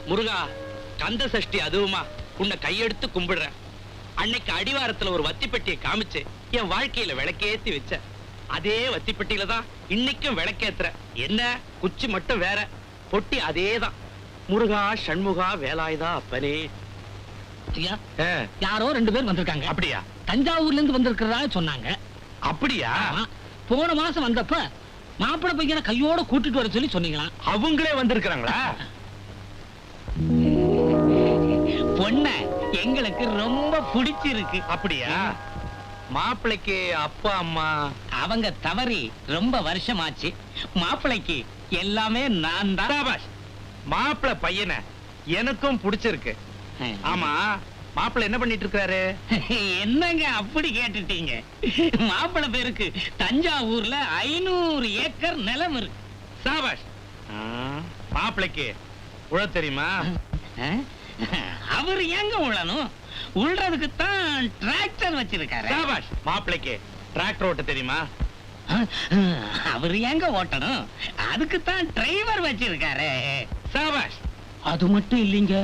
முருகா, கந்த சஷ்டி அதுவுமா உன்னை கையெடுத்து கும்பிடுறேன். அன்னைக்கு அடிவாரத்துல ஒரு வத்திப்பெட்டியை காமிச்சு என் வாழ்க்கையில விளக்கேத்தி வச்ச. அதே வத்திப்பெட்டியில தான் இன்னைக்கும் விளக்கேத்துற. என்ன குச்சி மட்டும் வேற, பொட்டி அதேதான். முருகா சண்முகா வேலாயுதா அப்பனே. ஐயா, யாரோ 2 பேர் வந்திருக்காங்க. அப்படியா? தஞ்சாவூர்ல இருந்து வந்திருக்கிறதா சொன்னாங்க. அப்படியா? போன மாசம் வந்தப்ப மாப்பிள்ளை பையனை கையோட கூட்டிட்டு வர சொல்லி சொன்னீங்களா? அவங்களே வந்திருக்கிறாங்களா? பொண்ண எங்களுக்கு ரொம்ப பிடிச்சிருக்கு. அப்படியா? மாப்பிள்ளைக்கு அப்பா அம்மா அவங்க தவறி ரொம்ப வருஷமாச்சு. மாப்பிள்ளைக்கு எல்லாமே நான் தான். மாப்பிள்ளை பையனை எனக்கும் பிடிச்சிருக்கு. ஆமா, மாப்பிள்ளை என்ன பண்ணிட்டு இருக்காரு? என்னங்க அப்படி கேட்டுட்டீங்க? மாப்பிள்ளை பேருக்கு தஞ்சாவூர்ல 500 ஏக்கர் நிலம் இருக்கு. சாபாஷ். மாப்பிள்ளைக்கு உழ தெரியுமா? அவர் எங்க உழணும்? உள்றதுக்கு தான் டிராக்டர் வச்சிருக்காரு. சாபாஷ். மாப்பிள்ளைக்கு டிராக்டர் ஓட்ட தெரியுமா? அவர் எங்க ஓட்டணும்? அதுக்கு தான் டிரைவர் வச்சிருக்காரு. சாபாஷ். அது மட்டும் இல்லைங்க,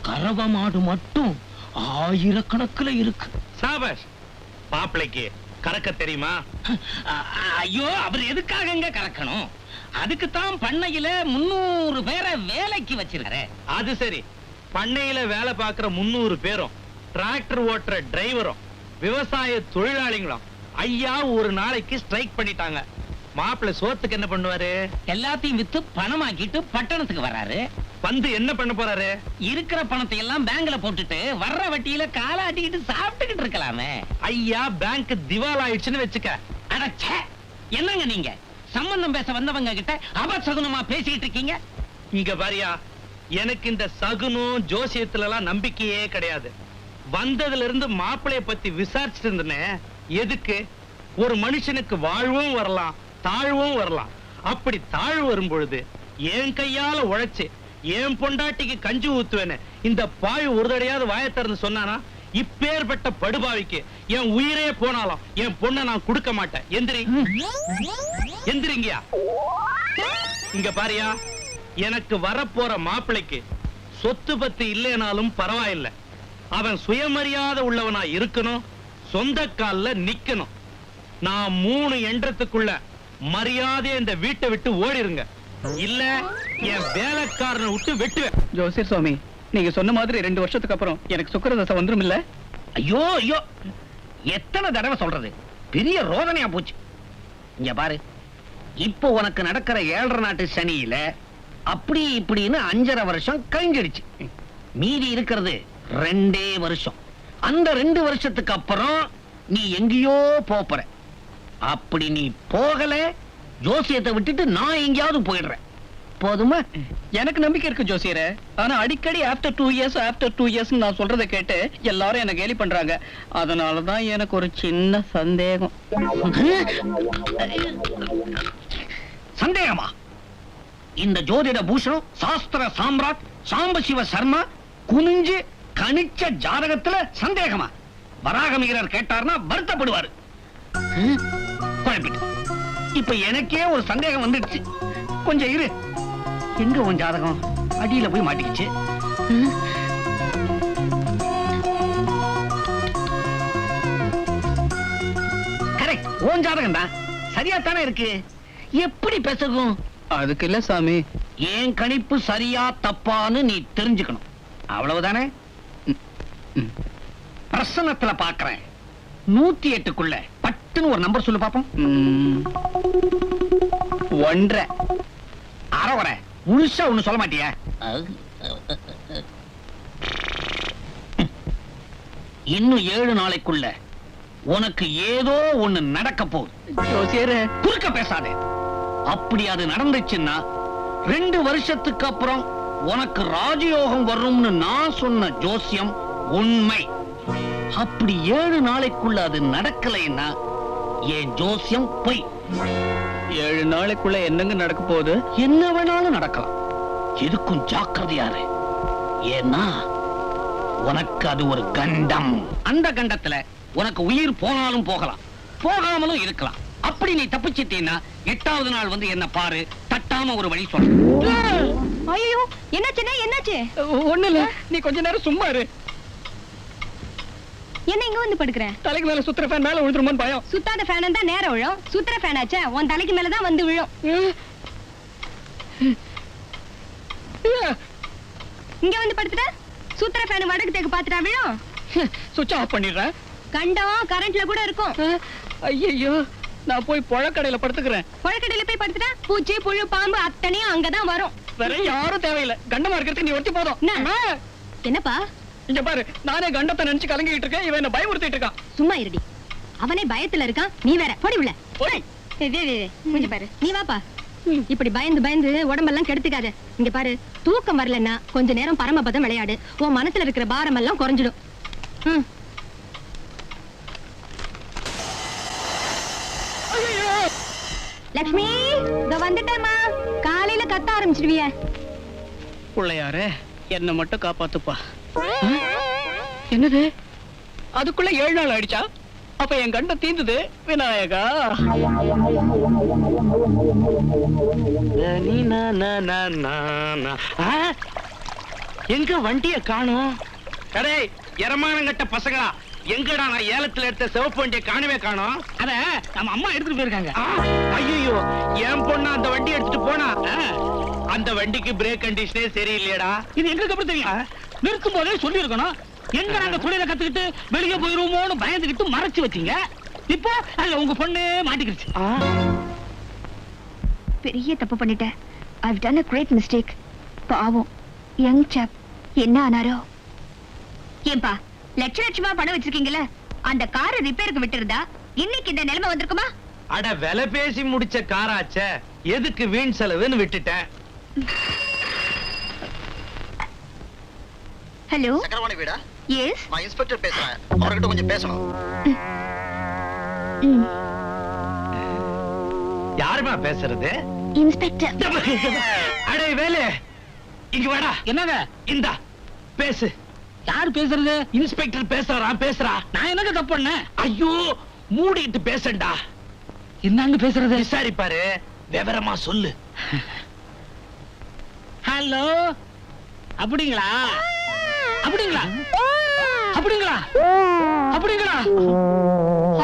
கறவை மாடு மட்டும் 1000கணக்குல இருக்கு. சாபாஷ். மாப்பிள்ளைக்கு கறக்க தெரியுமா? ஐயோ, அவர் எதுக்காக கறக்கணும்? அதுக்கு தான் பண்ணையில 300 பேரை வேலைக்கு வச்சிருக்காரு. அது சரி, பண்ணையில வேலை பார்க்கிற 300 பேரும் டிராக்டர் ஓட்டுற டிரைவரும் விவசாய தொழிலாளிகளும் ஐயா ஒரு நாளைக்கு ஸ்ட்ரைக் பண்ணிட்டாங்க. மாப்பிள்ளை சோத்துக்கு என்ன பண்ணுவாரு? எல்லாத்தையும் வித்து பணமாக்கிட்டு பட்டணத்துக்கு வர்றாரு. வந்து என்ன பண்ண போறாரு? இருக்கிற பணத்தை எல்லாம் பேங்க்ல போட்டுட்டு வர்ற வட்டியில காலாட்டிக்கிட்டு சாப்பிட்டுக்கிட்டு இருக்கலாமே. ஐயா, பேங்க் திவால் ஆயிடுச்சுன்னு வச்சுக்க. அடச்சே, என்னங்க நீங்க சம்பந்தம் பேச வந்தவங்க கிட்ட அபசகுனமா பேசிட்டு இருக்கீங்க? இங்க பாரியா, எனக்கு இந்த சகுனம் ஜோசியத்துல எல்லாம் நம்பிக்கையே கிடையாது. வந்ததுல இருந்து மாப்பிளைய பத்தி விசாரிச்சுட்டு இருந்தேன். எதுக்கு? ஒரு மனுஷனுக்கு வாழ்வும் வரலாம், தாழ்வும் வரலாம். அப்படி தாழ்வு வரும் பொழுது என் கையால உழைச்சு என் பொண்டாட்டிக்கு கஞ்சி ஊத்துவேன்னு இந்த பாய் ஒரு தடையாவது வாயை திறந்து சொன்னானா, இப்பேற்பட்ட படுபாவிக்கு என் உயிரே போனாலும் என் பொண்ணை நான் கொடுக்க மாட்டேன். எந்திரி, எந்திரிங்கயா. இங்க பாரியா, எனக்கு வரப்போற மாப்பிளைக்கு சொத்து பத்து இல்லைனாலும் பரவாயில்லை. அவன் சுயமரியாதை உள்ளவனா இருக்கணும், சொந்த கால்ல நிக்கணும். நான் 3 எண்ணத்துக்குள்ள மரியாதையை இந்த வீட்டை விட்டு ஓடிருங்க, இல்ல என் வேலைக்காரனை விட்டு வெட்டுவேன். ஜோசியர் சுவாமி, நீங்க சொன்ன மாதிரி 2 வருஷத்துக்கு அப்புறம் எனக்கு சுக்கிரதசை வந்துரும் இல்ல? ஐயோ ஐயோ, எத்தனை தடவை சொல்றது? பெரிய ரோதனையா போச்சு. இங்க பாரு, இப்போ உனக்கு நடக்கிற 7.5 நாட்டு சனியில அப்படி இப்படின்னு 5.5 வருஷம் கழிஞ்சிடுச்சு. மீதி இருக்கிறது 2 வருஷம். அந்த 2 வருஷத்துக்கு அப்புறம் நீ எங்கேயோ போற. அப்படி நீ போகல, ஜோசியத்தை விட்டுட்டு நான் எங்கேயாவது போயிடுறேன். போதுமா? எனக்கு நம்பிக்கை இருக்கு ஜோசியரே. ஆனா அடிக்கடி ஆஃப்டர் 2 இயர்ஸ் நான் சொல்றதை கேட்டு எல்லாரும் என்ன கேலி பண்றாங்க. அதனாலதான் எனக்கு ஒரு சின்ன சந்தேகம். சந்தேகமா? இந்த ஜோதிட பூஷணம் சாஸ்திர சாம்ராட் சாம்பசிவ சர்மா குனிஞ்சு கணிச்ச ஜாதகத்துல சந்தேகமா? வராகமிகரர் கேட்டார்னா வருத்தப்படுவாரு. குழப்பிட்டு இப்ப எனக்கே ஒரு சந்தேகம் வந்துடுச்சு. கொஞ்சம் இரு. எங்க உன் ஜாதகம்? அடியில போய் மாட்டிக்கிச்சு. கரெக்ட், உன் ஜாதகம் தான். சரியா தானே இருக்கு. எப்படி பேசுகும்? அதுக்கு இல்ல சாமி, ஏன் கணிப்பு சரியா தப்பான்னு நீ தெரிஞ்சுக்கணும், அவ்வளவுதானே? பிரசனத்துல பாக்குறேன். 108க்குள்ள பட்டுன்னு ஒரு நம்பர் சொல்லு பாப்போம். 1.5. அரை முழுசா ஒண்ணு சொல்ல மாட்டியா? இன்னும் 7 நாளைக்குள்ள உனக்கு ஏதோ ஒண்ணு நடக்க போகுது. ஜோசியரே, குறுக்க பேசாதே. அப்படி அது நடந்துச்சுன்னா 2 வருஷத்துக்கு அப்புறம் உனக்கு ராஜயோகம் வரும்னு நான் சொன்ன ஜோசியம் உண்மை. அப்படி 7 நாளைக்குள்ள அது நடக்கலைன்னா என் ஜோசியம் பொய். 7 நாளைக்குள்ள என்னங்க நடக்க போகுது? என்ன வேணாலும் நடக்கலாம். எதுக்கும் ஜாக்கிரதையாரு. ஏன்னா உனக்கு அது ஒரு கண்டம். அந்த கண்டத்துல உனக்கு உயிர் போனாலும் போகலாம், போகாமலும் இருக்கலாம். அப்படி நீ தப்பிச்சிட்டீன்னா 8வது நாள் வந்து என்ன பாரு, தட்டாம ஒரு வழி சொல்ற. ஐயோ என்னாச்சுன்னா என்னாச்சு? ஒண்ணு இல்ல, நீ கொஞ்ச நேரம் சும்மா இரு. என்ன இங்க வந்து படுக்கிறேன்? தலைக்கு மேல சுத்துற ஃபேன் மேல விழுந்துருமோன்னு பயம். சுத்தாத ஃபேன் தான் நேரம் விழும், சுத்துற ஃபேன் ஆச்சே உன் தலைக்கு மேலதான் வந்து விழும். இங்க வந்து படுத்துட்ட, சுத்துற ஃபேன் வடக்கு தேக்கு பாத்துட்டா விழும். சுவிட்ச் ஆஃப் பண்ணிடுறேன். கண்டம் கரண்ட்ல கூட இருக்கும். ஐயோ, நான் போய் பழக்கடையில படுத்துக்கிறேன். பழக்கடையில போய் படுத்துட்டா பூச்சி புழு பாம்பு அத்தனையும் அங்கதான் வரும். வேற யாரும் தேவையில்லை, கண்டமா இருக்கிறதுக்கு நீ ஒருத்தி போதும். என்னப்பா இங்க பாரு, நானே கண்டத்தை நினைச்சு கலங்கிட்டு இருக்கேன், இவன் என்ன பயமுறுத்திட்டு இருக்கான். சும்மா இருடி, அவனே பயத்துல இருக்கான், நீ வேற போடி உள்ள. கொஞ்சம் பாரு, நீ வாப்பா. இப்படி பயந்து பயந்து உடம்பெல்லாம் கெடுத்துக்காத. இங்க பாரு, தூக்கம் வரலன்னா கொஞ்ச நேரம் பரமபதம் விளையாடு, உன் மனசுல இருக்கிற பாரம் எல்லாம் குறைஞ்சிடும். லட்சுமி இத வந்துட்டேம்மா. காலையில கத்த ஆரம்பிச்சிடுவிய. பிள்ளையாரே, என்ன மட்டும் காப்பாத்துப்பா. என்னது, அதுக்குள்ள 7 நாள் ஆயிடுச்சா? அப்ப என் கண்டம் தீந்துது. விநாயகா, எங்க வண்டிய காணோம்? கடை எரமானங்கட்ட பசங்களா, எங்கடா நான் ஏலத்துல எடுத்த சிவப்பு வண்டியை காணவே காணோம்? அத நம்ம அம்மா எடுத்துட்டு போயிருக்காங்க. ஐயோ, என் பொண்ணு அந்த வண்டி எடுத்துட்டு போனா. அந்த வண்டிக்கு பிரேக் கண்டிஷனே சரியில்லையடா. இது எங்களுக்கு எப்படி தெரியும்? நிறுத்தும் போதே சொல்லி இருக்கணும். எங்க நாங்க தொழில கத்துக்கிட்டு வெளியே போயிருவோமோன்னு பயந்துகிட்டு மறைச்சு வச்சீங்க. இப்போ அதுல உங்க பொண்ணு மாட்டிக்கிடுச்சு. பெரிய தப்பு பண்ணிட்டேன். I've done a great mistake. பாவம் யங் சாப் என்ன ஆனாரோ. ஏன்பா, லட்சமா பணம் வச்சிருக்கீங்கல்ல, அந்த காரை ரிப்பேருக்கு விட்டுருந்தா இன்னைக்கு இந்த நிலைமை வந்திருக்குமா? அட, விலை பேசி முடிச்ச காராச்சே, எதுக்கு வீண் செலவுன்னு விட்டுட்டேன். ஹலோ, சக்கரவாணி வீடா? எஸ், நான் இன்ஸ்பெக்டர் பேசுறேன், அவர்கிட்ட கொஞ்சம் பேசணும். யாருமா பேசுறது? இன்ஸ்பெக்டர். அடே வேலு, இங்க வாடா. என்னங்க? இந்தா பேசு. யாரு பேசுறது? இன்ஸ்பெக்டர் பேசுறா. பேசுறா. நான் என்னங்க தப்பு பண்ணேன்? ஐயோ, மூடிட்டு பேசண்டா. என்னங்க பேசுறது? விசாரிப்பாரு, விவரமா சொல்லு. ஹலோ, அப்படிங்களா? அப்படிங்களா? அப்படிங்களா? அப்படிங்களா?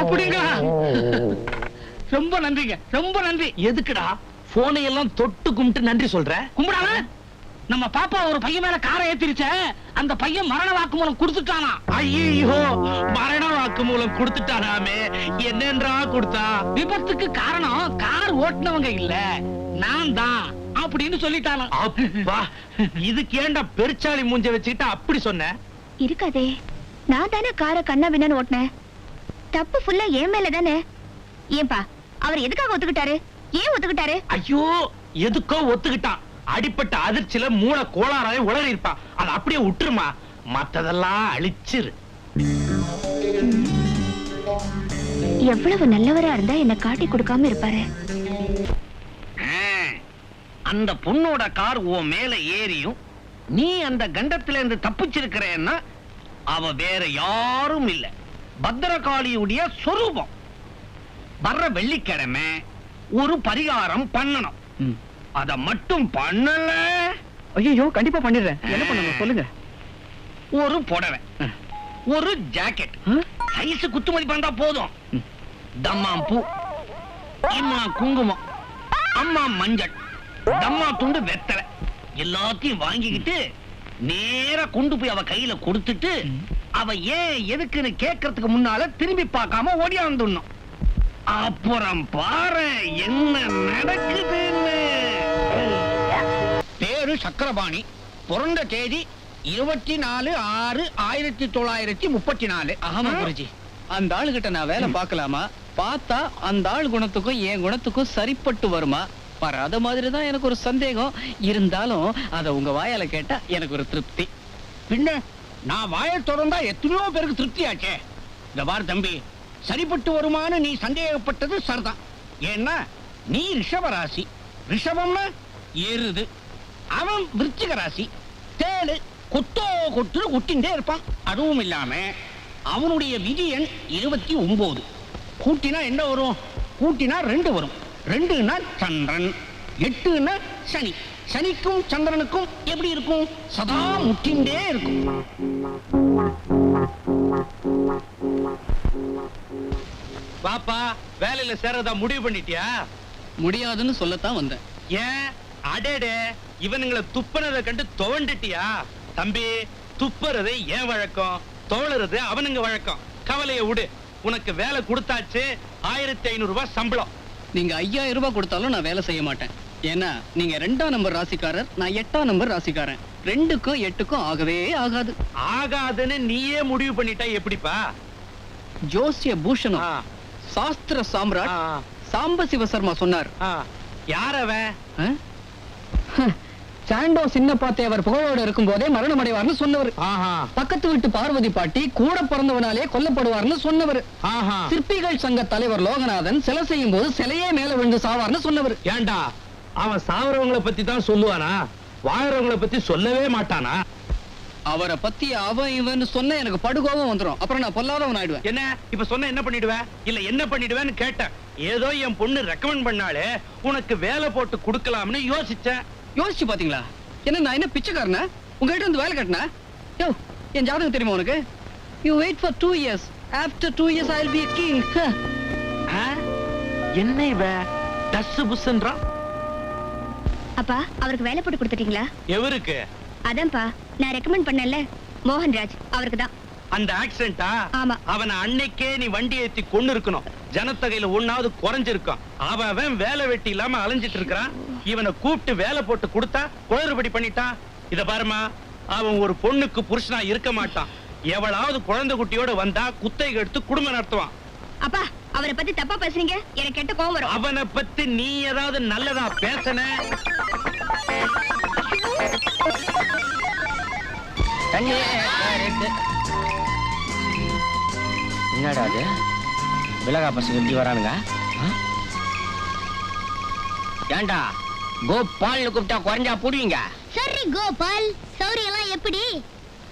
அப்படிங்களா? ரொம்ப நன்றிங்க, ரொம்ப நன்றி. எதுக்குடா போனை எல்லாம் தொட்டு கும்பிட்டு நன்றி சொல்ற? கும்பிடாம நம்ம பாப்பா ஒரு பையன் மேல காரை ஏத்திருச்ச, அந்த பையன் மரண வாக்குமூலம் கொடுத்துட்டானா. ஐயோ, மரண வாக்குமூலம் கொடுத்துட்டானாமே. என்னன்றா கொடுத்தா? விபத்துக்கு காரணம் கார் ஓட்டுனவங்க இல்ல, நான் தான் அப்படின்னு சொல்லிட்டானா. அப்பா, இதுக்கு ஏன்டா பெருச்சாளி மூஞ்ச வச்சுக்கிட்டு அப்படி சொன்ன? இருக்காதே, நான் தானே காரை கண்ணா பின்னான்னு ஓட்டினேன். தப்பு ஃபுல்லா என் மேல தானே. ஏன்பா, அவர் எதுக்காக ஒத்துக்கிட்டாரு? ஏன் ஒத்துக்கிட்டாரு? ஐயோ, எதுக்கோ ஒத்துக்கிட்டான். அடிப்பட்ட அதிர்ச்சியில மூளை கோளாறாவே உளறி இருப்பான். அதை அப்படியே விட்டுருமா, மத்ததெல்லாம் அழிச்சிரு. எவ்வளவு நல்லவரா இருந்தா என்ன காட்டி கொடுக்காம இருப்பாரு. அந்த பொண்ணோட கார் உன் மேல ஏறியும் நீ அந்த கண்டத்துல இருந்து தப்பிச்சிருக்கிறேன்னா அவ வேற யாரும் இல்ல, பத்திரகாளியுடைய சொரூபம். வர்ற வெள்ளிக்கிழமை ஒரு பரிகாரம் பண்ணணும். அத மட்டும் பண்ணல. ஐயோ, கண்டிப்பா பண்ணிடுறேன். என்ன பண்ணணும் சொல்லுங்க. ஒரு புடவை, ஒரு ஜாக்கெட், சைஸ் குத்து மதிப்பா இருந்தா போதும். தம்மாம் பூ, இம்மா குங்குமம், அம்மா மஞ்சள், தம்மா துண்டு வெத்தலை எல்லாத்தையும் வாங்கிக்கிட்டு நேரா கொண்டு போய் அவ கையில கொடுத்துட்டு அவ ஏன் எதுக்குன்னு கேட்கறதுக்கு முன்னால திரும்பி பார்க்காம ஓடியாந்துடணும். அப்புறம் பாரு என்ன நடக்குதுன்னு. பேரு சக்கரபாணி, பிறந்த தேதி 24/6/1934. ஆமா குருஜி, அந்த ஆளுகிட்ட நான் வேலை பார்க்கலாமா? பார்த்தா அந்த ஆள் குணத்துக்கும் என் குணத்துக்கும் சரிப்பட்டு வருமா? வராத மாதிரி தான் எனக்கு ஒரு சந்தேகம். இருந்தாலும் அத உங்க வாயால கேட்டா எனக்கு ஒரு திருப்தி. பின்ன நான் வாயை திறந்தா எத்தனையோ பேருக்கு திருப்தி ஆச்சே. இந்த பார் தம்பி, சரிப்பட்டு வருமானு நீ சந்தேகப்பட்டது சரிதான். ஏன்னா நீ ரிஷப ராசி, ரிஷபம்னா ஏறுது. அவன் விருச்சிக ராசி, தேளு கொத்தோ கொத்து கொட்டிண்டே இருப்பான். அதுவும் இல்லாம அவனுடைய விதி எண் 29. கூட்டினா என்ன வரும்? கூட்டினா 2 வரும். 2னா சந்திரன், 8ன்னா சனி. சனிக்கும் சந்திரனுக்கும் எப்படி இருக்கும்? சதா முட்டிண்டே இருக்கும். பாப்பா வேலையில சேரதா முடிவு பண்ணிட்டியா? முடியாதுன்னு சொல்லத்தான் வந்தேன். ஏன்? அடேடே, இவனுங்களை துப்புனதை கண்டு துவண்டுட்டியா? தம்பி, துப்புறது ஏன் வழக்கம், தோழறது அவனுங்க வழக்கம். கவலைய விடு, உனக்கு வேலை கொடுத்தாச்சு. 1500 ரூபாய் சம்பளம். நீங்க 5000 ரூபாய் கொடுத்தாலும் நான் வேலை செய்ய மாட்டேன். ஏன்னா நீங்க 2ஆம் நம்பர் ராசிக்காரர், நான் 8ஆம் நம்பர் ராசிக்காரன். 2க்கும் 8க்கும் ஆகவே ஆகாது. ஆகாதுன்னு நீயே முடிவு பண்ணிட்டா எப்படிப்பா? ஜோசிய பூஷணம், ஆ, சாஸ்திர சாம்ராட் ஆ, சாம்ப சிவசர்மா சொன்னார். ஆ. யார் அவன்? சாண்டோ சின்னப்பா தேவர் புகழோட இருக்கும் போதே மரணம் அடைவார்னு சொன்னவர். ஆஹா, பக்கத்து வீட்டு பார்வதி பாட்டி கூட பிறந்தவனாலே கொல்லப்படுவார்னு சொன்னவர். ஆஹா. சிற்பிகள் சங்க தலைவர் லோகநாதன் சிலை செய்யும் போது சிலையே மேல விழுந்து சாவார்னு சொன்னவர். ஏண்டா, அவன் சாவரவங்களை பத்தி தான் சொல்லுவானா? வாழறவங்களை பத்தி சொல்லவே மாட்டானா? அவரை பத்தி அவன் இவன் சொன்ன எனக்கு படுகோபம் வந்துரும். அப்புறம் நான் பொல்லாதவன் ஆயிடுவேன். என்ன இப்ப சொன்ன என்ன பண்ணிடுவ? இல்ல என்ன பண்ணிடுவேன்னு கேட்டேன். ஏதோ என் பொண்ணு ரெக்கமெண்ட் பண்ணாலே உனக்கு வேலை போட்டு கொடுக்கலாம்னு யோசிச்சேன். யோசிச்சு பாத்தீங்களா? என்ன நான் என்ன பிச்சைக்காரனா? உங்ககிட்ட வந்து வேலை கட்டினா? யோ, என் ஜாதகம் தெரியுமா உனக்கு? You wait for 2 years. After 2 years I'll be a king. என்ன இவ டஸ் புஸ்ன்றான்? அப்பா, அவருக்கு வேலை போட்டு கொடுத்துட்டீங்களா? எவருக்கு? அதான்ப்பா, நான் ரெக்கமெண்ட் பண்ணல, மோகன்ராஜ், அவருக்கு தான். அந்த ஆக்சிடென்ட்டா? ஆமா. அவனை அன்னைக்கே நீ வண்டி ஏத்தி கொண்டு இருக்கணும். ஜனத்தொகையில ஒண்ணாவது குறைஞ்சிருக்கும். அவன் வேலை வெட்டி இல்லாம அலைஞ்சிட்டு இருக்கிறான். இவனை கூப்பிட்டு வேலை போட்டு கொடுத்தா குளறுபடி பண்ணிட்டான். இத பாருமா, அவன் ஒரு பொண்ணுக்கு புருஷனா இருக்க மாட்டான். எவளாவது குழந்தை குட்டியோட வந்தா குத்தகை எடுத்து குடும்பம் நடத்துவான். அப்பா, அவரை பத்தி தப்பா பேசுறீங்க, எனக்கு கெட்ட கோவம் வரும். அவனை பத்தி நீ ஏதாவது நல்லதா பேசன? என்னடா அது? விலகா பசங்க எப்படி வரானுங்க? ஏண்டா கோபால்னு கூப்பிட்டா குறைஞ்சா போடுவீங்க? சரி கோபால், சௌரியெல்லாம் எப்படி?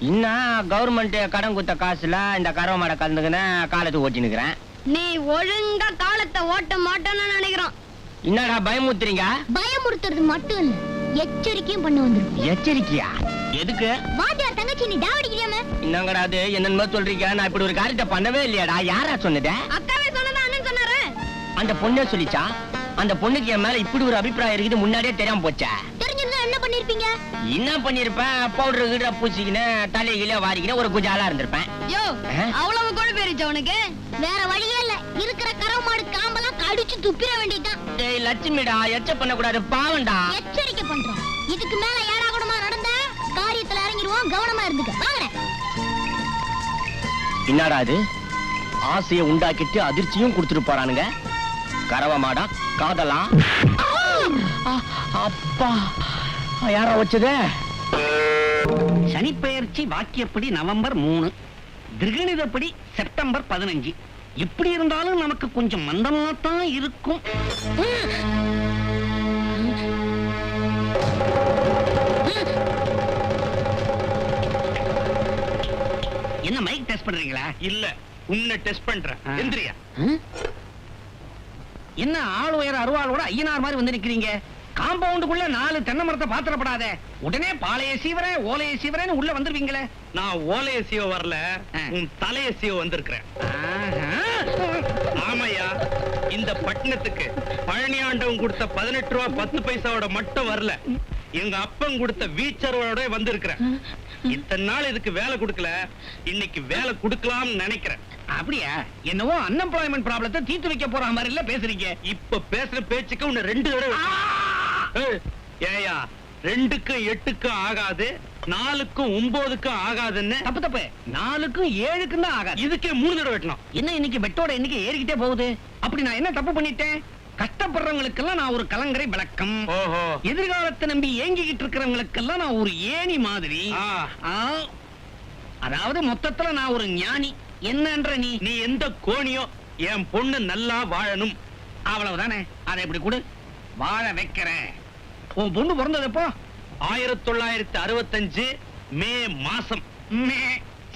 இன்னும் கவர்மெண்ட் கடன் கொடுத்த காசுல இந்த கறவை மாடை கலந்துக்கின காலத்துக்கு ஓட்டினுக்கிறேன். நீ ஒழுங்கா காலத்தை ஓட்ட மாட்டோன்னு நினைக்கிறோம். என்னடா பயமுறுத்துறீங்க? பயமுறுத்துறது மட்டும் இல்ல, எச்சரிக்கையும் பண்ண வந்துரும். எச்சரிக்கையா? எதுக்கு? வாத்தியார் தங்கச்சி நீ டாவடிக்கலையாம? என்னங்கடா அது? என்னன்னு சொல்றீங்க? நான் இப்படி ஒரு காரியத்தை பண்ணவே இல்லையாடா. யாரா சொன்னது? அக்காவே சொன்னதா அண்ணன் சொன்னாரு. அந்த பொண்ணே சொல்லிச்சா? அந்த பொண்ணுக்கு என் மேல இப்படி ஒரு அபிப்பிராயம் இருக்குது முன்னாடியே தெரியாம போச்சா? தெரிஞ்சிருந்தா என்ன பண்ணிருப்பீங்க? என்ன பண்ணிருப்பேன்? பவுடர் கீழ பூசிக்கின தலையில வாரிக்கின ஒரு குஜாலா இருந்திருப்பேன். யோ, அவ்வளவு கூட பேரிச்ச உனக்கு? வேற வழியே இல்ல, இருக்கிற கறவை மாடு காம்பெல்லாம் கடிச்சு துப்பிட வேண்டியதுதான். டேய் லட்சுமிடா, எச்ச பண்ண கூடாது, பாவம்டா. எச்சரிக்கை பண்றோம். இதுக்கு மேல ஏடா கூடமா நடந்தா காரியத்துல இறங்கிடுவோம், கவனமா இருந்துக்க. வாங்கடா. என்னடா அது? ஆசையை உண்டாக்கிட்டு அதிர்ச்சியும் கொடுத்துட்டு போறானுங்க. கறவை மாடா காதலா? அப்பா, யாரா வச்சது? சனிப்பெயர்ச்சி வாக்கியப்படி நவம்பர் 3, திருகணிதப்படி செப்டம்பர் 15. எப்படி இருந்தாலும் நமக்கு கொஞ்சம் மந்தமா தான் இருக்கும். என்ன மைக் டெஸ்ட் பண்றீங்களா? இல்ல, உன்னை டெஸ்ட் பண்றேன். எந்திரியா. என்ன ஆள் உயர அருவாளோட ஐயனார் மாதிரி வந்து நிக்கிறீங்க? காம்பவுண்டுக்குள்ள 4 தென்னை மரத்தை பாத்திரப்படாத. உடனே பாளைய சீவரே ஓலைய சீவரேன்னு உள்ள வந்துருவீங்களே. நான் ஓலைய சீவ வரல, உன் தலைய சீவ வந்திருக்கிறேன். ஆமையா, இந்த பட்டணத்துக்கு பழனி ஆண்டவன் கொடுத்த 18 ரூபா 10 பைசாவோட மட்டும் வரல, எங்க அப்பன் கொடுத்த வீச்சரோட வந்திருக்கிறேன். இத்தனை நாள் இதுக்கு வேலை கொடுக்கல, இன்னைக்கு வேலை கொடுக்கலாம்னு நினைக்கிறேன். அப்படியா? என்னவோ அன்எம்ப்ளாய்மெண்ட் ப்ராப்ளத்தை தீர்த்து வைக்க போற மாதிரி இல்ல பேசுறீங்க. இப்ப பேசுற பேச்சுக்கு உன்னை 2 தடவை. ஏயா, 2க்கும் 8க்கும் ஆகாது, 4க்கும் 9க்கும் ஆகாதுன்னு. தப்பு தப்பு, 4க்கும் 7க்கும் தான் ஆகாது. இதுக்கே 3 தடவை வெட்டணும். என்ன இன்னைக்கு பெட்டோட இன்னைக்கு ஏறிக்கிட்டே போகுது? அப்படி நான் என்ன தப்பு பண்ணிட்டேன்? கஷ்டப்படுறவங்களுக்கெல்லாம் நான் ஒரு கலங்கரை விளக்கம். ஓஹோ. எதிர்காலத்தை நம்பி ஏங்கிக்கிட்டு இருக்கிறவங்களுக்கெல்லாம் நான் ஒரு ஏணி மாதிரி. அதாவது மொத்தத்துல நான் ஒரு ஞானி. என்னன்ற நீ? நீ எந்த கோணியோ, என் பொண்ணு நல்லா வாழணும், அவ்வளவுதானே. அதை எப்படி கொடு, வாழ வைக்கிறேன். உன் பொண்ணு பிறந்தது எப்போ? 1965 மே மாசம். மே,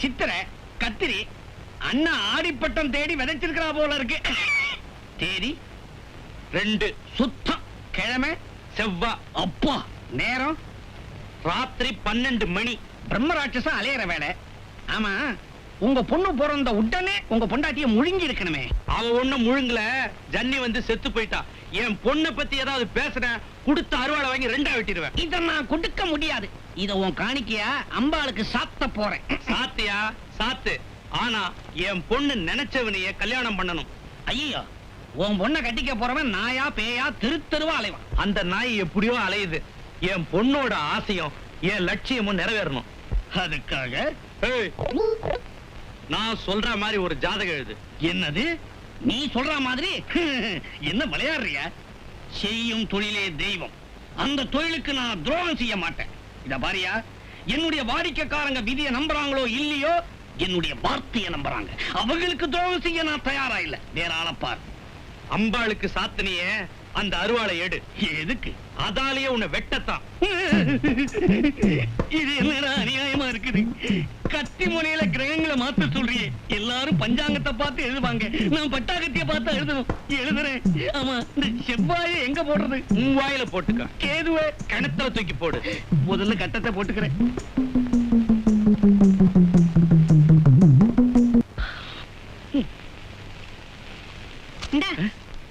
சித்திரை, கத்திரி. அண்ணா ஆடிப்பட்டம் தேடி விதைச்சிருக்கிறா போல இருக்கு. தேதி 2 சுத்தம், கிழமை செவ்வா. அப்பா நேரம் ராத்திரி 12 மணி. பிரம்மராட்சசம் அலையிற வேலை. ஆமா, உங்க பொண்ணு பிறந்த உடனே உங்க பொண்டாட்டிய முழுங்கி இருக்கணுமே. அவ ஒண்ணு முழுங்கல, ஜன்னி வந்து செத்து போயிட்டா. என் பொண்ணை பத்தி ஏதாவது பேசுறேன், கொடுத்த அருவாளை வாங்கி 2ஆ வெட்டிடுவேன். இத நான் கொடுக்க முடியாது. இத உன் காணிக்கையா அம்பாளுக்கு சாத்த போறேன். சாத்தியா சாத்து. ஆனா என் பொண்ணு நினைச்சவனைய கல்யாணம் பண்ணணும். ஐயோ, உன் பொண்ணை கட்டிக்க போறவன் நாயா பேயா தெருவா அலைவான். அந்த நாய் எப்படியோ அலையுது. என் பொண்ணோட ஆசையும் என் லட்சியமும் நிறைவேறணும். அதுக்காக ஏய், நான் சொல்ற மாதிரி ஒரு ஜாதகம் எழுது. என்னது நீ சொல்ற மாதிரி? என்ன விளையாடுறியா? செய்யும் தொழிலே தெய்வம். அந்த தொழிலுக்கு நான் துரோகம் செய்ய மாட்டேன். இத பாரியா, என்னுடைய வாடிக்கைக்காரங்க விதியை நம்புறாங்களோ இல்லையோ, என்னுடைய வார்த்தையை நம்புறாங்க. அவங்களுக்கு துரோகம் செய்ய நான் தயாரா இல்ல. வேற ஆளப்பார். அம்பாளுக்கு சாத்தனியே அந்த அருவாளை எடு. எதுக்கு? அதாலேயே உன்னை வெட்டத்தான். இது என்னடா அநியாயமா இருக்குது? கத்தி முனையில கிரகங்களை மாத்த சொல்றியே. எல்லாரும் பஞ்சாங்கத்தை பார்த்து எழுதுவாங்க, நான் பட்டாக்கத்திய பார்த்து எழுதணும். எழுதுறேன். ஆமா, இந்த செவ்வாயை எங்க போடுறது? உன் வாயில போட்டுக்க. கேதுவே கிணத்துல தூக்கி போடு. முதல்ல கட்டத்தை போட்டுக்கிறேன். இந்தா,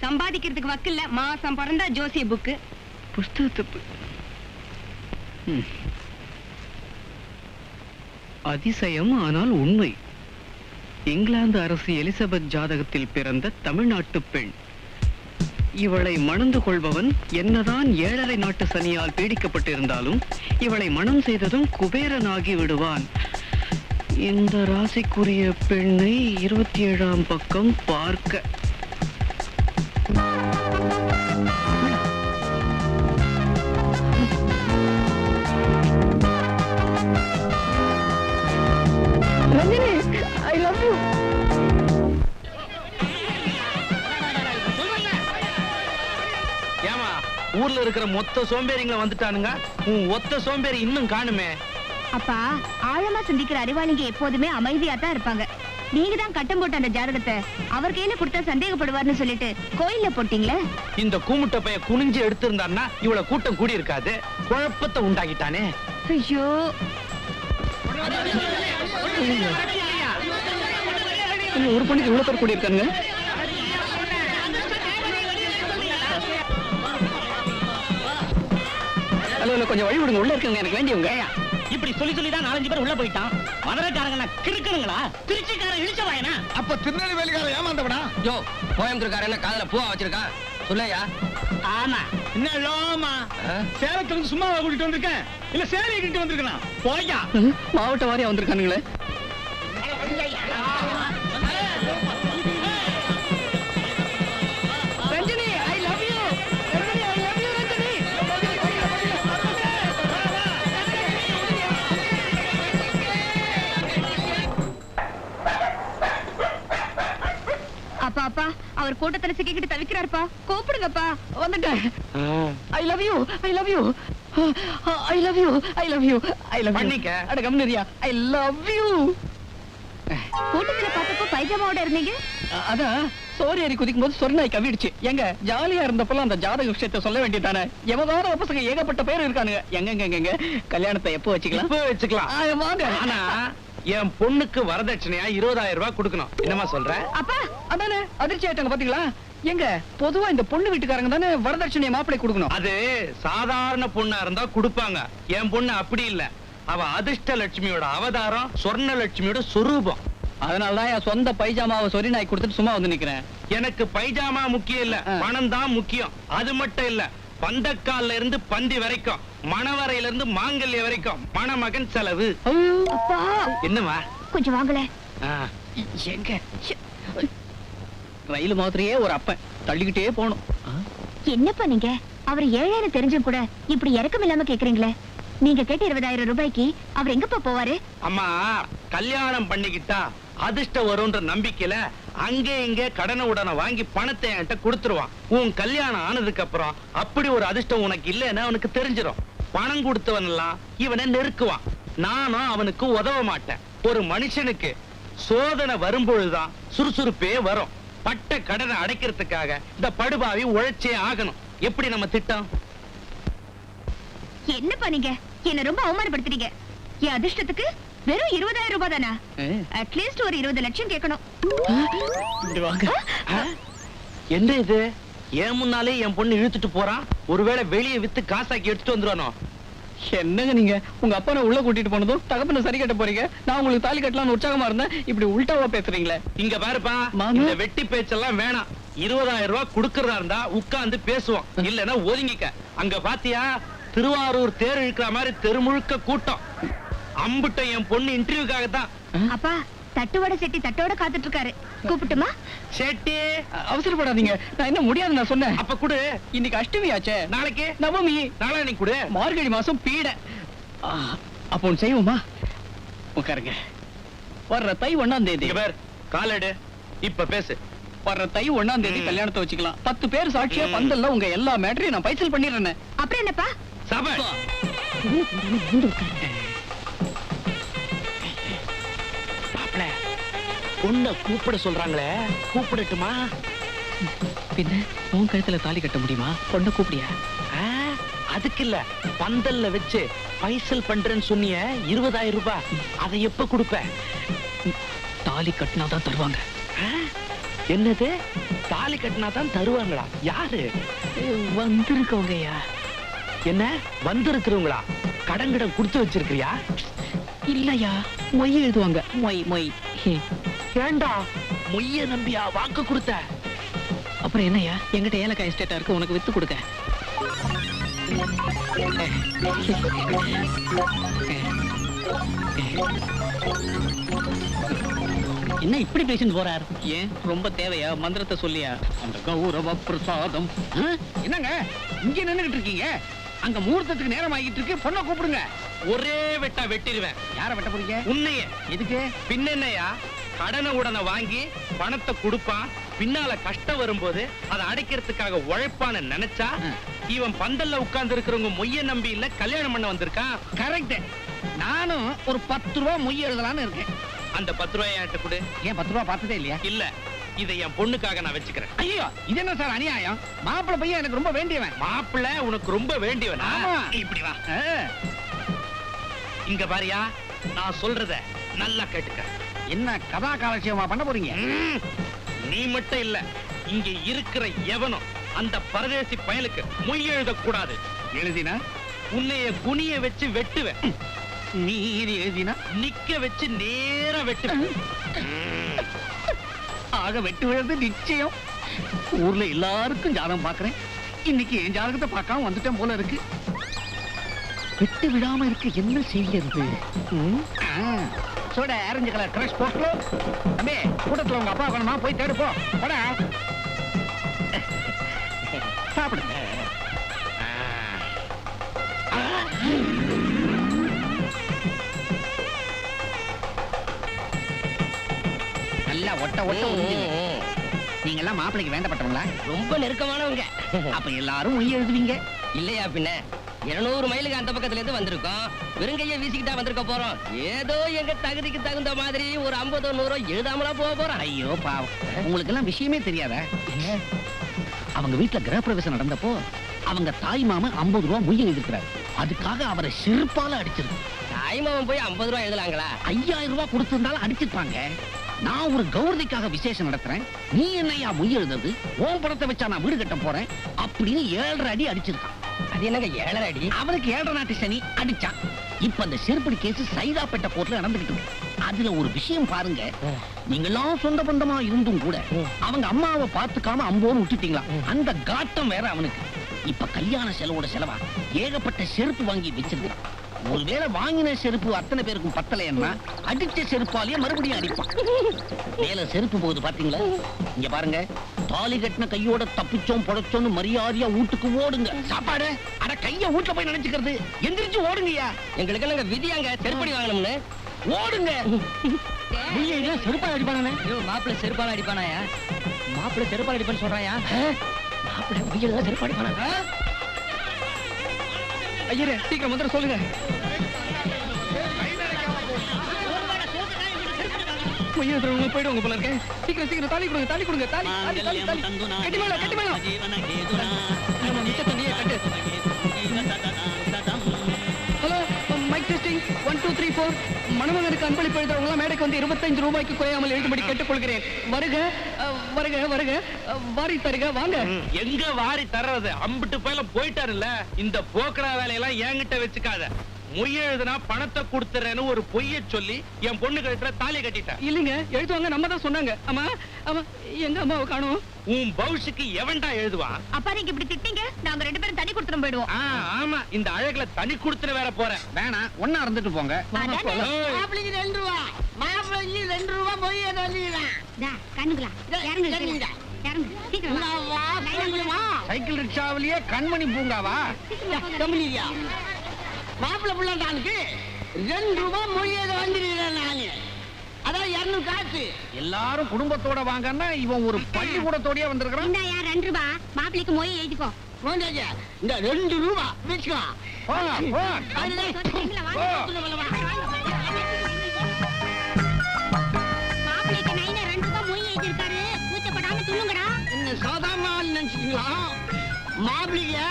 சம்பாதிக்கிறதுக்கு வக்கில்ல, மாசம் பிறந்தா ஜோசிய புக்கு. புஸ்தகத்து அதிசயம் ஆனால் உண்மை. இங்கிலாந்து அரசி எலிசபெத் ஜாதகத்தில் பிறந்த தமிழ்நாட்டு பெண். இவளை மணந்து கொள்பவன் என்னதான் 7.5 நாட்டு சனியால் பீடிக்கப்பட்டிருந்தாலும் இவளை மணம் செய்ததும் குபேரனாகி விடுவான். இந்த ராசிக்குரிய பெண்ணை 27ஆம் பக்கம் பார்க்க. I love you. ஏமா, ஊர்ல இருக்கிற மொத்த சோம்பேறிங்களை வந்துட்டானுங்க. உன் ஒத்த சோம்பேறி இன்னும் காணுமே. அப்பா, ஆழமா சிந்திக்கிற அறிவாளிங்க எப்போதுமே அமைதியா தான் இருப்பாங்க. நீங்க தான் கட்டம் போட்ட அந்த ஜாதகத்தை அவர் கையில கொடுத்தா சந்தேகப்படுவார்னு சொல்லிட்டு கோயில்ல போட்டீங்களே. இந்த கூமுட்ட பைய குனிஞ்சு எடுத்திருந்தான்னா இவ்வளவு கூட்டம் கூடி இருக்காது. குழப்பத்தை உண்டாக்கிட்டானே. ஐயோ, ஒரு பொண்ணுக்கு இவ்வளவு பேர் கூடி இருக்காங்க. ஹலோ, கொஞ்சம் வழி விடுங்க, உள்ள இருக்குங்க, எனக்கு வேண்டியவங்க. இப்படி சொல்லி தான் 4-5 பேர் உள்ள போயிட்டான். மதுரைக்காரங்க கிறுக்கணுங்களா? திருச்சிக்காரன் இழிச்ச வாயனா? அப்ப திருநெல்வேலிக்காரன் ஏமாந்தவனா? யோ, கோயம்புத்தூர்காரன் காதல பூவா வச்சிருக்கான். சொல்லையா? ஆமா. என்ன லோமா? சேலத்துல இருந்து சும்மாவா கூட்டிட்டு வந்திருக்கேன்? இல்ல சேலையை கிட்ட வந்திருக்கேன். போயா. மாவட்ட வாரியா வந்திருக்கானுங்களே. Ranjani, I love you. Ranjani, I love you, Ranjani. அப்பா அப்பா, அவர் கூட்டத்துல சிக்கிக்கிட்டு தவிக்கிறாருப்பா, கூப்பிடுங்கப்பா. வந்துட்டேன். I love you, I love you. I love you, I love you, I love you. பண்ணிக்க. அட கம்னரியா, I love you. கூட்டத்துல பார்த்தப்போ பைஜாமாவோட இருந்தீங்க. அதான் சோறு ஏறி குதிக்கும் போது சொர்ணாய் கவிடுச்சு. எங்க ஜாலியா இருந்தப்பெல்லாம் அந்த ஜாதக விஷயத்தை சொல்ல வேண்டியதானே. எவதான பசங்க ஏகப்பட்ட பேர் இருக்கானுங்க. எங்க கல்யாணத்தை எப்போ வச்சுக்கலாம்? இப்ப வச்சுக்கலாம். வாங்க. ஆனா என் பொண்ணுக்கு வரதட்சணையா 20,000 ரூபாய் கொடுக்கணும். என்னமா சொல்ற? அப்பா, அதானே அதிர்ச்சி ஆயிட்டாங்க பாத்தீங்களா? எங்க பொதுவா இந்த பொண்ணு வீட்டுக்காரங்க தானே வரதட்சணையை மாப்பிளை கொடுக்கணும். அது சாதாரண பொண்ணா இருந்தா கொடுப்பாங்க. என் பொண்ணு அப்படி இல்ல. அவ அதிர்ஷ்ட லட்சுமியோட அவதாரம், சொர்ண லட்சுமியோட சொரூபம். அதனாலதான் என் சொந்த பைஜாமாவை சொரி நாய் கொடுத்துட்டு சும்மா வந்து நிக்கிறேன். எனக்கு பைஜாமா முக்கியம் இல்ல, பணம் தான் முக்கியம். அது மட்டும் இல்ல, பந்தக்கால்ல இருந்து பந்தி வரைக்கும், மணவரையில இருந்து மாங்கல்ய வரைக்கும் மணமகன் செலவு. அப்பா, என்னமா? கொஞ்சம் வாங்கல. எங்க ரயில் மாதிரியே ஒரு அப்பன் தள்ளிக்கிட்டே போகணும். என்னப்பா நீங்க அவர் 7,000 தெரிஞ்சும் கூட இப்படி இறக்கம் இல்லாம கேக்குறீங்களே. நீங்க கேட்ட 20,000 ரூபாய்க்கு அவர் எங்கப்பா போவாரு? அம்மா, கல்யாணம் பண்ணிக்கிட்டா அதிர்ஷ்டம் வரும்ன்ற நம்பிக்கையில அங்கே இங்கே கடனை உடனே வாங்கி பணத்தை என்கிட்ட கொடுத்துருவான். உன் கல்யாணம் ஆனதுக்கு அப்புறம் அப்படி ஒரு அதிர்ஷ்டம் உனக்கு இல்லைன்னு அவனுக்கு தெரிஞ்சிடும். பணம் கொடுத்தவன் எல்லாம் இவனை நெருக்குவான். நானும் அவனுக்கு உதவ மாட்டேன். ஒரு மனுஷனுக்கு சோதனை வரும்பொழுதுதான் சுறுசுறுப்பே வரும். பட்ட கடனை அடைக்கிறதுக்காக இந்த படுபாவி உழைச்சே ஆகணும். எப்படி நம்ம திட்டம்? என்னப்பா நீங்க என்ன ரொம்ப அவமானப்படுத்துறீங்க. என் அதிர்ஷ்டத்துக்கு வெறும் 20,000 ரூபாய் தானா? அட்லீஸ்ட் ஒரு 20 லட்சம் கேட்கணும். என்ன இது? ஏன் முன்னாலே என் பொண்ணு இழுத்துட்டு போறான். ஒருவேளை வெளியே வித்து காசாக்கி எடுத்துட்டு வந்துருவானோ? என்னங்க நீங்க உங்க அப்பா உள்ள கூட்டிட்டு போனதும் தகப்பன சரி கட்ட போறீங்க. நான் உங்களுக்கு தாலி கட்டலாம்னு உற்சாகமா இருந்தேன். இப்படி உல்டாவா பேசுறீங்களே. இங்க பாருப்பா, மாமா. இந்த வெட்டி பேச்செல்லாம் வேணாம். 20,000 ரூபாய் குடுக்கறதா இருந்தா உட்கார்ந்து பேசுவோம், இல்லன்னா ஒதுங்கிக்க. அங்க பாத்தியா, திருவாரூர் தேர் இழுக்கிற மாதிரி தெருமுழுக்க கூட்டம். அம்புட்ட என் பொண்ணு இன்டர்வியூக்காக தான். அப்பா, தட்டுவடை செட்டி தட்டோட காத்துட்டு இருக்காரு. கூப்பிட்டுமா? செட்டி, அவசரப்படாதீங்க. நான் என்ன முடியாது நான் சொன்னேன். அப்ப குடு. இன்னைக்கு அஷ்டமி ஆச்சே. நாளைக்கு நவமி. நாளைக்கு குடு. மார்கழி மாசம் பீட. அப்போ ஒண்ணு செய்வோமா? உட்காருங்க. வர்ற தை 1ஆம் தேதி. இங்க பார், காலெடு. இப்ப பேசு. வர்ற தை 1ஆம் தேதி கல்யாணத்தை வச்சுக்கலாம். 10 பேர் சாட்சியா பந்தல்ல உங்க எல்லா மேட்டரையும் நான் பைசல் பண்ணிடுறேன். அப்புறம் என்னப்பா? சபை. மாப்ள, பொண்ண கூப்பிட சொல்றாங்களே, கூப்பிடட்டுமா? பின்ன உன் கழுத்துல தாலி கட்ட முடியுமா? பொண்ணை கூப்பிடியா? அதுக்கு இல்ல, பந்தல்ல வச்சு பைசல் பண்றேன்னு சொன்னிய 20,000 ரூபாய், அதை எப்ப கொடுப்ப? தாலி கட்டினாதான் தருவாங்க. என்னது? தாலி கட்டினாதான் தருவாங்களா? யாரு? வந்திருக்கவங்கயா. என்ன வந்திருக்கிறவங்களா? கடங்கிடம் கொடுத்து வச்சிருக்கிறியா? இல்லையா, மொய் எழுதுவாங்க. மொய் மொய். ஏண்டா மொய்ய நம்பியா வாக்கு கொடுத்த? அப்புறம் என்னையா, எங்கிட்ட ஏலக்காய் எஸ்டேட்டா இருக்கு, உனக்கு வித்து கொடுக்க. என்ன இப்படி பேசிட்டு போறார்? ஏன் ரொம்ப தேவையா? மந்திரத்தை சொல்லியா? அந்த கௌரவ பிரசாதம். என்னங்க இங்க நின்னுகிட்டு இருக்கீங்க? அங்க முகூர்த்தத்துக்கு நேரம் ஆகிட்டு இருக்கு. பொண்ணை கூப்பிடுங்க. ஒரே வெட்டா வெட்டிடுவேன். யார வெட்ட போறீங்க? உன்னையே. எதுக்கு? பின்னென்னையா, கடனை உடனே வாங்கி பணத்தை கொடுப்பான், பின்னால கஷ்டம் வரும்போது அதை அடைக்கிறதுக்காக உழைப்பான்னு நினைச்சா, இவன் பந்தல்ல உட்கார்ந்து இருக்கிறவங்க மொய்ய நம்பி இல்ல கல்யாணம் பண்ண வந்திருக்கான். கரெக்ட். நானும் ஒரு 10 ரூபாய் மொய் எழுதலான்னு இருக்கேன். அந்த 10 ரூபாய் என்கிட்ட கொடு. ஏன் 10 ரூபாய் பார்த்ததே இல்லையா? இல்ல, இதை என் பொண்ணுக்காக நான் வச்சுக்கிறேன். ஐயோ, இது என்ன சார் அநியாயம்? மாப்பிள்ளை பையன் எனக்கு ரொம்ப வேண்டியவன். மாப்பிள்ள உனக்கு ரொம்ப வேண்டியவனா? ஆமா. இப்படி வா. இங்க பாரியா, நான் சொல்றத நல்லா கேட்டுக்க. என்ன கதா காலட்சியமா பண்ண போறீங்க? நீ மட்டும் இல்ல, இங்க இருக்கிற எவனும் அந்த பரதேசி பயலுக்கு மொய் எழுதக்கூடாது. எழுதினா உன்னைய குனிய வச்சு வெட்டுவேன். நீதி எழுதினா நிக்க வச்சு நேரா வெட்டுவேன். ஆக வெட்டு விழுந்து நிச்சயம். ஊர்ல எல்லாருக்கும் ஜாதகம் பாக்குறேன். இன்னைக்கு என் ஜாதகத்தை பார்க்காம வந்துட்டேன் போல இருக்கு. வெட்டு விடாம இருக்க என்ன செய்யறது? சோட ஆரஞ்சு கலர் ட்ரெஸ் போட்டு தம்பி, கூட்டத்துல உங்க அப்பா வேணுமா? போய் தேடு போ. போடா, சாப்பிடுங்க. நல்லா ஒட்ட ஒட்ட நீங்க எல்லாம் மாப்பிளைக்கு வேண்டப்பட்டவங்களா? ரொம்ப நெருக்கமானவங்க. அப்ப எல்லாரும் மொய் எழுதுவீங்க இல்லையா? பின்ன 200 மைலுக்கு அந்த பக்கத்துல இருந்து வந்திருக்கோம். வெறுங்கைய வீசிக்கிட்டா வந்திருக்க போறோம். ஏதோ எங்க தகுதிக்கு தகுந்த மாதிரி ஒரு 50 100 எழுதாமலா போக போறோம். ஐயோ பாவம், உங்களுக்கு எல்லாம் விஷயமே தெரியாதா? அவங்க வீட்டுல கிரகப்பிரவேசம் நடந்தப்போ அவங்க தாய் மாமா 50 ரூபாய் மொய் எழுதிருக்கிறாரு. அதுக்காக அவரை செருப்பால அடிச்சிருக்கு. தாய்மாவன் போய் 50 ரூபாய் எழுதலாங்களா? 5000 ரூபாய் கொடுத்திருந்தாலும் அடிச்சிருப்பாங்க. நான் ஒரு கௌரதிக்காக விசேஷம் நடத்துறேன், நீ என்னையா மொய் எழுதுறது? உன் படத்தை வச்சா நான் வீடு கட்ட போறேன் அப்படின்னு 7.5 அடி அடிச்சிருக்கான். அது என்னங்க 7.5 அடி? அவனுக்கு 7.5 நாட்டு சனி அடிச்சான். இப்ப அந்த செருப்படி கேஸ் சைதாப்பேட்டை கோர்ட்ல நடந்துகிட்டு இருக்கு. அதுல ஒரு விஷயம் பாருங்க, நீங்கெல்லாம் சொந்த பந்தமா இருந்தும் கூட அவங்க அம்மாவை பார்த்துக்காம அம்போன்னு விட்டுட்டீங்களா? அந்த காட்டம் வேற அவனுக்கு. இப்ப கல்யாண செலவோட செலவா ஏகப்பட்ட செருப்பு வாங்கி வச்சிருக்கான். ஒருவேளை வாங்கின செருப்பு அத்தனை பேருக்கும் பத்தலைன்னா அடிச்ச செருப்பாலேயே மறுபடியும் அடிப்பான். மேல செருப்பு போகுது பாத்தீங்களா? இங்க பாருங்க, தாலி கட்டின கையோட தப்பிச்சோம் பொழைச்சோன்னு மரியாதையா வீட்டுக்கு ஓடுங்க. சாப்பாடு அட கைய வீட்டுல போய் நினைச்சுக்கிறது. எந்திரிச்சு ஓடுங்கய்யா. எங்களுக்கு எல்லாம் விதியாங்க செருப்படி வாங்கணும்னு. ஓடுங்க. செருப்பால் அடிப்பானே. மாப்பிள்ள செருப்பால அடிப்பானாயா? மாப்பிள்ள செருப்பால அடிப்பான்னு சொல்றாயா? மாப்பிள்ள வெயில செருப்பாடி அடிப்பானா? ஐயரே, சீக்கிரம் வந்துட சொல்லுங்க. போயிடுவாங்க போல இருக்கேன். சீக்கிரம் சீக்கிரம் தாலி கொடுங்க, தாலி கொடுங்க. தாலி தாலி தாலி தாலி கட்டி மேல கட்டி மேல. நம்ம மிச்ச தண்ணியை கட்டு. 1 2 3 4 மணமகனுக்கு அன்பளிப்பு எழுதுறவங்க எல்லாம் மேடைக்கு வந்து 25 ரூபாய்க்கு குறையாமல் எழுதும்படி கேட்டுக்கொள்கிறேன். வருக வருக வருக வாரி தருக வாங்க. எங்க வாரி தர்றது? அம்பிட்டு போயெல்லாம் போயிட்டாருல்ல. இந்த போக்குறா வேலையெல்லாம் என்கிட்ட வச்சுக்காத. மொய் எழுதுனா பணத்தை கொடுத்துறேன்னு ஒரு பொய்ய சொல்லி என் பொண்ணு கழுத்துல தாலி கட்டிட்டேன். இல்லைங்க, எழுதுவாங்க, நம்ம தான் சொன்னாங்க. அம்மா அம்மா எங்க அம்மாவை காணோம்? உன் பவுஷுக்கு எவன்டா எழுதுவான்? அப்பா நீங்க இப்படி திட்டிங்க, நாங்க 2 பேரும் தனி கொடுத்துட்டு போயிடுவோம். ஆமா, இந்த அழகுல தனி கொடுத்துட்டு வேற போறேன். வேணாம், ஒண்ணா இருந்துட்டு போங்க. ஏய், மாப்பிளைக்கு 2 ரூபா, மாப்பிளைக்கு 2 ரூபா மொய் எழுதிடுறேன். கண்ணுங்களா இறங்குங்க இறங்கு சீக்கிரம் வா. சைக்கிள் ரிக்ஷாவிலேயே கண்மணி பூங்காவா? கம்பெனியா மாப்பிள்ளை பிள்ளைக்கு 2 ரூபா மொய் எழுத வந்துடுறேன் நானு. அதான் 200 காசு. எல்லாரும் குடும்பத்தோட வாங்கன்னா இவன் ஒரு பள்ளிக்கூடத்தோடயே வந்திருக்கிறான். இந்தாயா 2 ரூபாய், மாப்பிளைக்கு மொய் எழுதிக்கோ. மோண்டாஜா, இந்த 2 ரூபா வச்சுக்கோ. போ, போ. மாப்பிளைக்கு நைனா 2 ரூபாய் மொய் எழுதிருக்காரு, கூச்சப்படாம துள்ளுங்கடா. என்ன சாதாரண ஆள் நினைச்சிட்டீங்களா? மாப்பிளைக்கு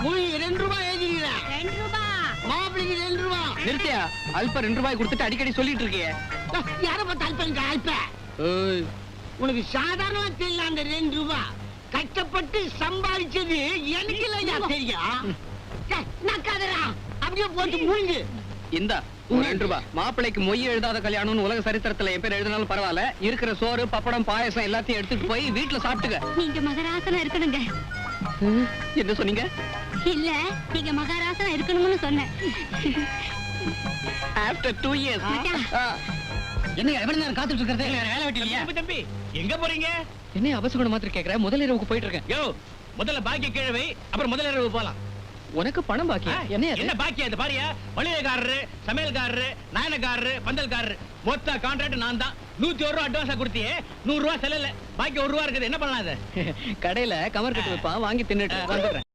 மொய் 2 ரூபா எழுதிக்கிறேன். 2 ரூபாய் மாப்பிளைக்கு 2 ரூபா. நிறுத்தியா, அல்ப 2 ரூபாய் கொடுத்துட்டு அடிக்கடி சொல்லிட்டு இருக்கியே. யாரை பார்த்து அல்பங்க அல்ப? உனக்கு சாதாரணமா தெரியல அந்த 2 ரூபா. கஷ்டப்பட்டு சம்பாதிச்சது எனக்கு இல்லையா தெரியும். நக்காதரா, அப்படியே போட்டு மூழ்கு. இந்தா ஒரு 2 ரூபாய். மாப்பிளைக்கு மொய் எழுதாத கல்யாணம்னு உலக சரித்திரத்துல என் பேர் எழுதினாலும் பரவாயில்ல. இருக்கிற சோறு பப்படம் பாயசம் எல்லாத்தையும் எடுத்துட்டு போய் வீட்டுல சாப்பிட்டுக்க. நீங்க மகராசனா இருக்கணுங்க. என்ன சொன்னீங்க? இல்ல, நீங்க மகாராசனா இருக்கணும்னு சொன்னேன். After 2 years. என்ன எவ்வளவு நேரம் காத்துட்டு இருக்கிறது? வேலை வெட்டி இல்லையா? தம்பி எங்க போறீங்க? என்ன அபசகுணம் மாதிரி கேக்குற? முதல் இரவுக்கு போயிட்டு இருக்கேன். யோ, முதல்ல பாக்கிய கிழவை, அப்புறம் முதல் இரவு போலாம். உனக்கு பணம் பாக்கி என்ன பாக்கியா? இந்த பாரியா, மளிகைக்காரரு, சமையல்காரரு, நாயனக்காரரு, பந்தல்காரரு, மொத்த கான்ட்ராக்ட் நான் தான். 101 ரூபா அட்வான்ஸா கொடுத்தியே, 100 ரூபா செலவு. பாக்கி 1 ரூபா இருக்குது, என்ன பண்ணலாம்? கடையில கமர் கட்டு வைப்பான், வாங்கி தின்னுட்டு வந்துடுறேன்.